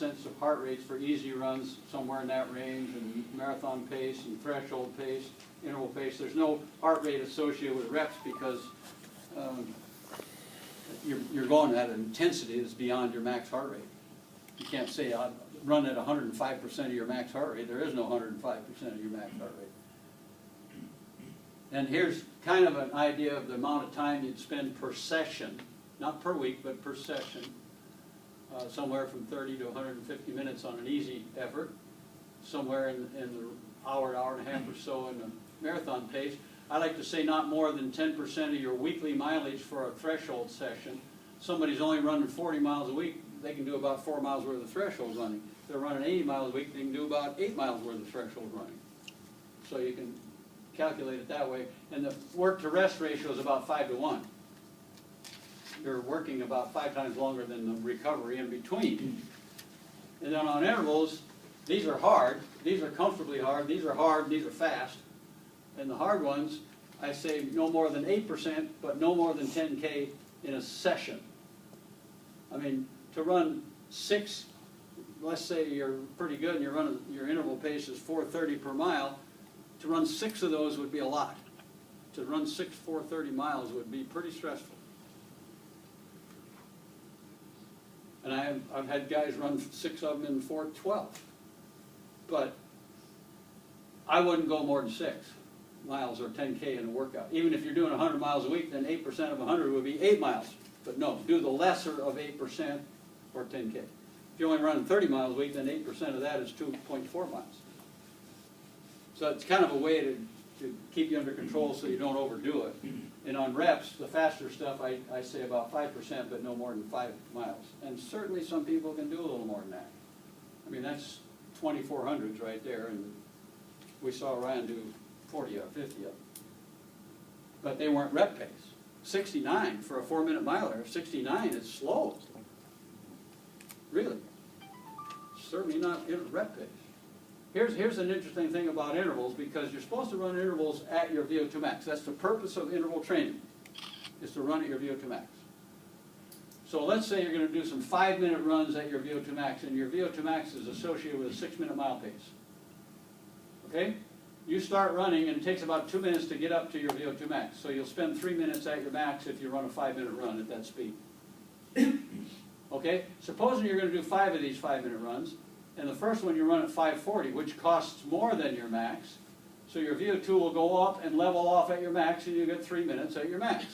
sense of heart rates for easy runs somewhere in that range, and marathon pace and threshold pace, interval pace. There's no heart rate associated with reps because you're going at an intensity that's beyond your max heart rate. You can't say I'd run at 105% of your max heart rate. There is no 105% of your max heart rate. And here's kind of an idea of the amount of time you'd spend per session, not per week, but per session. Somewhere from 30 to 150 minutes on an easy effort, somewhere in the hour and a half or so in the marathon pace. I like to say not more than 10% of your weekly mileage for a threshold session. Somebody's only running 40 miles a week, they can do about 4 miles worth of threshold running. If they're running 80 miles a week, they can do about 8 miles worth of threshold running. So you can calculate it that way. And the work to rest ratio is about 5 to 1. You're working about 5 times longer than the recovery in between. And then on intervals, these are hard, these are comfortably hard, these are hard, these are fast. And the hard ones, I say no more than 8%, but no more than 10K in a session. I mean, to run 6, let's say you're pretty good and you're running, your interval pace is 4:30 per mile, to run 6 of those would be a lot. To run 6 4:30 miles would be pretty stressful. And I've had guys run 6 of them in 4:12. But I wouldn't go more than 6 miles or 10K in a workout. Even if you're doing 100 miles a week, then 8% of 100 would be 8 miles. But no, do the lesser of 8% or 10K. If you're only running 30 miles a week, then 8% of that is 2.4 miles. So it's kind of a way to keep you under control so you don't overdo it. And on reps, the faster stuff, I say about 5%, but no more than 5 miles. And certainly some people can do a little more than that. I mean, that's 2400s right there, and we saw Ryan do 40 or 50 of them. But they weren't rep pace. 69 for a 4-minute miler, 69 is slow. Really. Certainly not in rep pace. Here's an interesting thing about intervals, because you're supposed to run intervals at your VO2 max. That's the purpose of interval training, is to run at your VO2 max. So let's say you're going to do some 5-minute runs at your VO2 max, and your VO2 max is associated with a 6-minute mile pace. Okay? You start running, and it takes about 2 minutes to get up to your VO2 max. So you'll spend 3 minutes at your max if you run a 5-minute run at that speed. Okay? Supposing you're going to do 5 of these 5-minute runs, and the first one you run at 5:40, which costs more than your max, so your VO2 will go up and level off at your max, and you get 3 minutes at your max,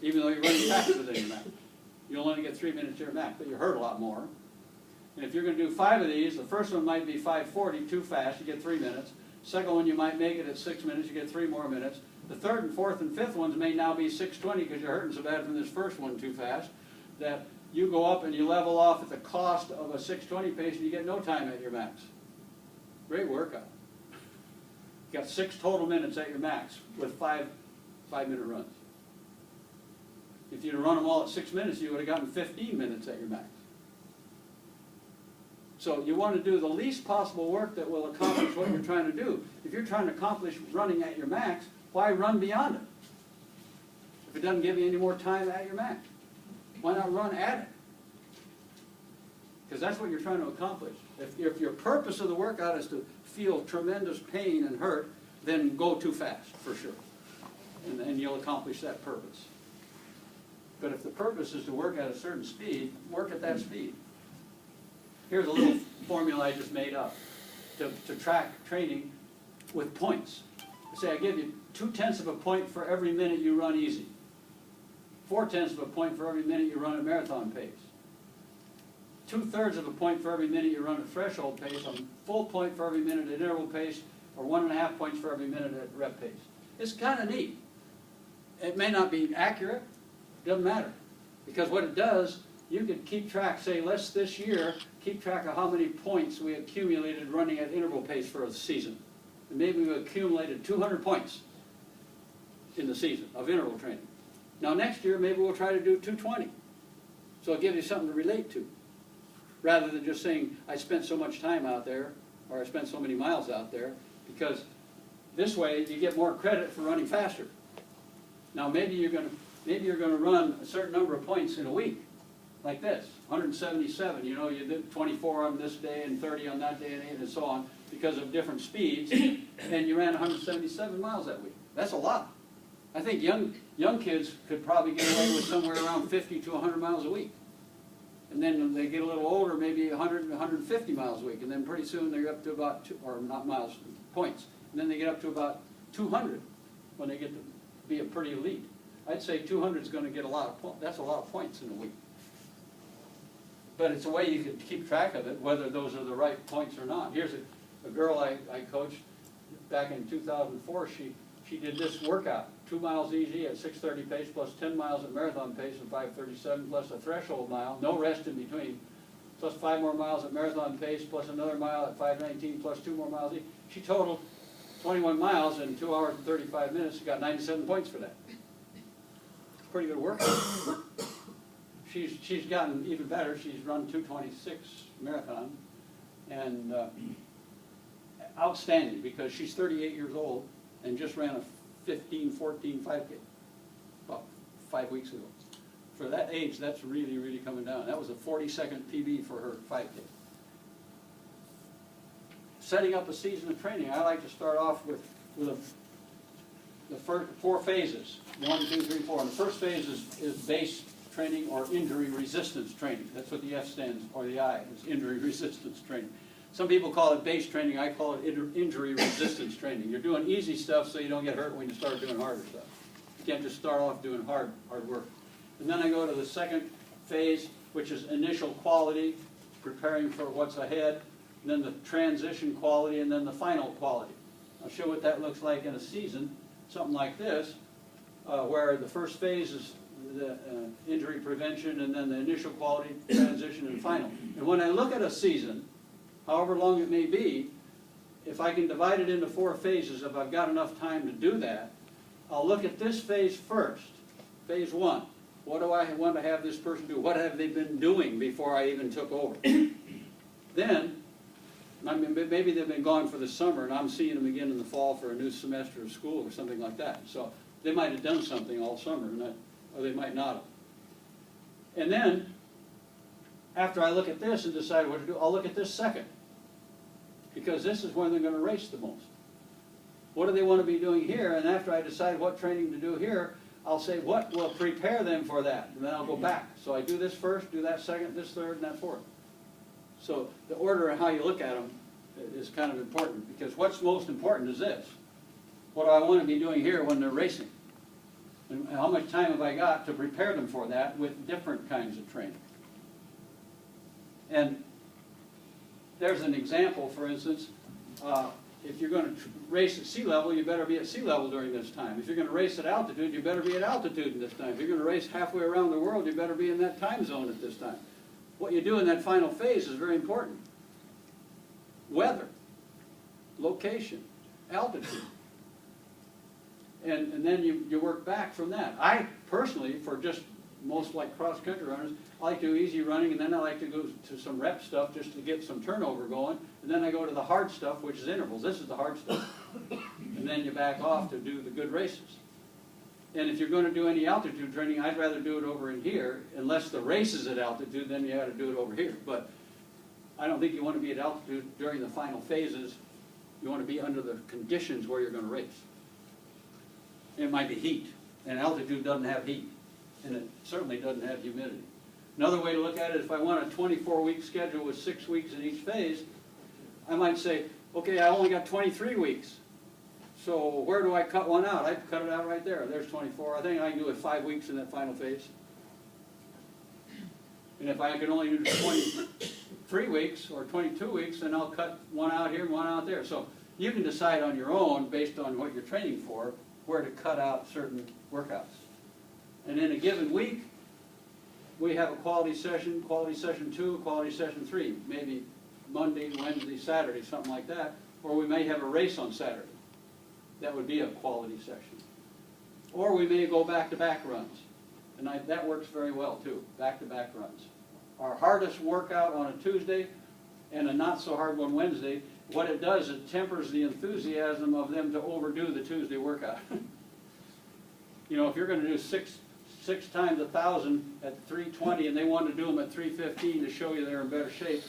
even though you're running faster than your max. You'll only get 3 minutes at your max, but you hurt a lot more. And if you're going to do 5 of these, the first one might be 5:40, too fast, you get 3 minutes. Second one, you might make it at 6 minutes, you get 3 more minutes. The third and fourth and fifth ones may now be 6:20 because you're hurting so bad from this first one too fast that you go up and you level off at the cost of a 6:20 pace and you get no time at your max. Great workout. You got 6 total minutes at your max with 5-minute runs. If you'd have run them all at 6 minutes, you would have gotten 15 minutes at your max. So you want to do the least possible work that will accomplish what you're trying to do. If you're trying to accomplish running at your max, why run beyond it? If it doesn't give you any more time at your max, why not run at it? Because that's what you're trying to accomplish. If your purpose of the workout is to feel tremendous pain and hurt, then go too fast, for sure. And you'll accomplish that purpose. But if the purpose is to work at a certain speed, work at that speed. Here's a little formula I just made up to track training with points. Say I give you 0.2 of a point for every minute you run easy. 0.4 of a point for every minute you run at marathon pace. 2/3 of a point for every minute you run at threshold pace, a full point for every minute at interval pace, or 1.5 points for every minute at rep pace. It's kind of neat. It may not be accurate, doesn't matter. Because what it does, you could keep track, say, let's this year keep track of how many points we accumulated running at interval pace for a season. And maybe we accumulated 200 points in the season of interval training. Now next year, maybe we'll try to do 220. So it'll give you something to relate to. Rather than just saying, I spent so much time out there, or I spent so many miles out there, because this way you get more credit for running faster. Now maybe you're going to run a certain number of points in a week, like this, 177, you know, you did 24 on this day and 30 on that day and so on because of different speeds, and you ran 177 miles that week. That's a lot. I think young kids could probably get away with somewhere around 50 to 100 miles a week. And then when they get a little older, maybe 100 to 150 miles a week, and then pretty soon they're up to about, or not miles, points, and then they get up to about 200 when they get to be a pretty elite. I'd say 200 is going to get a lot of points. That's a lot of points in a week. But it's a way you can keep track of it, whether those are the right points or not. Here's a girl I coached back in 2004. She did this workout, 2 miles easy at 6:30 pace, plus 10 miles at marathon pace at 5:37, plus a threshold mile, no rest in between, plus 5 more miles at marathon pace, plus another mile at 5:19, plus 2 more miles each. She totaled 21 miles in 2 hours and 35 minutes. She got 97 points for that. Pretty good workout. She's gotten even better. She's run 2:26 marathon, and outstanding because she's 38 years old and just ran a 15-14 5K about 5 weeks ago. For that age, that's really, really coming down. That was a 40-second PB for her 5K. Setting up a season of training, I like to start off with the first 4 phases, 1, 2, 3, 4. And the first phase is base training or injury resistance training. That's what the F stands, or the I, is injury resistance training. Some people call it base training, I call it injury resistance training. You're doing easy stuff so you don't get hurt when you start doing harder stuff. You can't just start off doing hard work. And then I go to the second phase, which is initial quality, preparing for what's ahead, and then the transition quality, and then the final quality. I'll show what that looks like in a season, something like this, where the first phase is the injury prevention, and then the initial quality, transition, and final. And when I look at a season, however long it may be, if I can divide it into 4 phases, if I've got enough time to do that, I'll look at this phase first, phase 1. What do I want to have this person do? What have they been doing before I even took over? Then, I mean, maybe they've been gone for the summer, and I'm seeing them again in the fall for a new semester of school or something like that. So they might have done something all summer, or they might not have. And then, after I look at this and decide what to do, I'll look at this second. Because this is when they're going to race the most. What do they want to be doing here? And after I decide what training to do here, I'll say what will prepare them for that. And then I'll go back. So I do this first, do that second, this third, and that fourth. So the order of how you look at them is kind of important. Because what's most important is this. What do I want to be doing here when they're racing? And how much time have I got to prepare them for that with different kinds of training? And there's an example, for instance, if you're going to race at sea level, you better be at sea level during this time. If you're going to race at altitude, you better be at altitude at this time. If you're going to race halfway around the world, you better be in that time zone at this time. What you do in that final phase is very important. Weather, location, altitude. And then you work back from that. I personally, for just most like cross-country runners, I like to do easy running, and then I like to go to some rep stuff just to get some turnover going, and then I go to the hard stuff, which is intervals. This is the hard stuff. And then you back off to do the good races. And if you're going to do any altitude training, I'd rather do it over in here. Unless the race is at altitude, then you got to do it over here. But I don't think you want to be at altitude during the final phases. You want to be under the conditions where you're going to race. It might be heat, and altitude doesn't have heat, and it certainly doesn't have humidity. Another way to look at it, if I want a 24-week schedule with 6 weeks in each phase, I might say, okay, I only got 23 weeks. So where do I cut one out? I cut it out right there. There's 24. I think I can do it 5 weeks in that final phase. And if I can only do 23 weeks or 22 weeks, then I'll cut one out here and one out there. So you can decide on your own, based on what you're training for, where to cut out certain workouts. And in a given week, we have a quality session 2, quality session 3, maybe Monday, Wednesday, Saturday, something like that. Or we may have a race on Saturday. That would be a quality session. Or we may go back-to-back runs. And that works very well too, back-to-back runs. Our hardest workout on a Tuesday and a not-so-hard one Wednesday, what it does, it tempers the enthusiasm of them to overdo the Tuesday workout. You know, if you're going to do 6 times 1,000 at 320 and they want to do them at 315 to show you they're in better shape,